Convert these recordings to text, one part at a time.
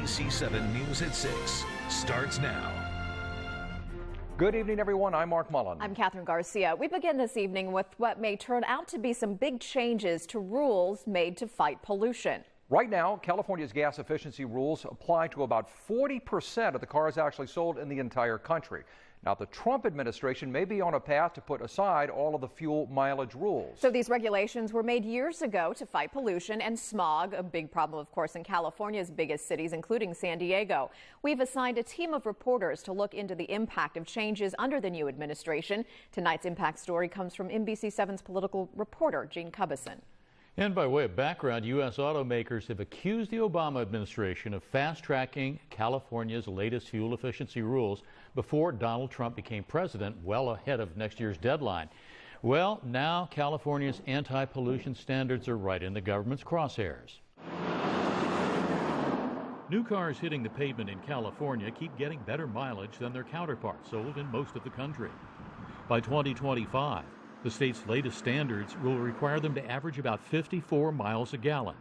NBC7 News at 6 starts now. Good evening, everyone. I'm Mark Mullen. I'm Catherine Garcia. We begin this evening with what may turn out to be some big changes to rules made to fight pollution. Right now, California's gas efficiency rules apply to about 40% of the cars actually sold in the entire country. Now, the Trump administration may be on a path to put aside all of the fuel mileage rules. So these regulations were made years ago to fight pollution and smog, a big problem, of course, in California's biggest cities, including San Diego. We've assigned a team of reporters to look into the impact of changes under the new administration. Tonight's impact story comes from NBC7's political reporter, Gene Cubison. And by way of background, U.S. automakers have accused the Obama administration of fast-tracking California's latest fuel efficiency rules before Donald Trump became president, well ahead of next year's deadline. Well, now California's anti-pollution standards are right in the government's crosshairs. New cars hitting the pavement in California keep getting better mileage than their counterparts sold in most of the country. By 2025, the state's latest standards will require them to average about 54 miles a gallon.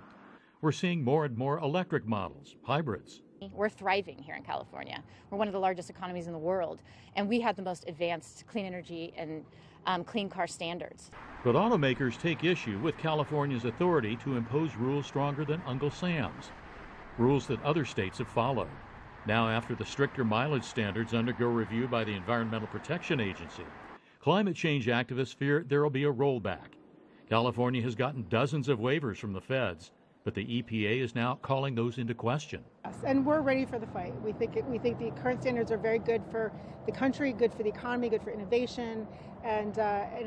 We're seeing more and more electric models, hybrids. We're thriving here in California. We're one of the largest economies in the world, and we have the most advanced clean energy and clean car standards. But automakers take issue with California's authority to impose rules stronger than Uncle Sam's, rules that other states have followed. Now, after the stricter mileage standards undergo review by the Environmental Protection Agency, climate change activists fear there will be a rollback. California has gotten dozens of waivers from the feds, but the EPA is now calling those into question. Yes, and we're ready for the fight. We think the current standards are very good for the country, good for the economy, good for innovation, and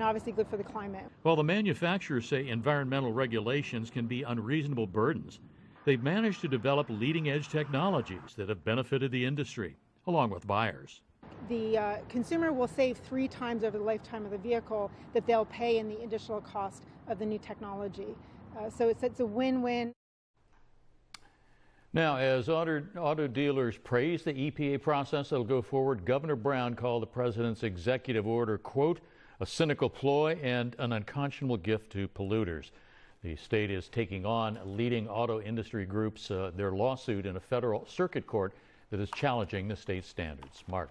obviously good for the climate. While the manufacturers say environmental regulations can be unreasonable burdens, they've managed to develop leading-edge technologies that have benefited the industry, along with buyers. The consumer will save 3 times over the lifetime of the vehicle that they'll pay in the additional cost of the new technology. So it's a win-win. Now, as auto dealers praise the EPA process that'll go forward, Governor Brown called the president's executive order, quote, a cynical ploy and an unconscionable gift to polluters. The state is taking on leading auto industry groups, their lawsuit in a federal circuit court that is challenging the state's standards. Mark.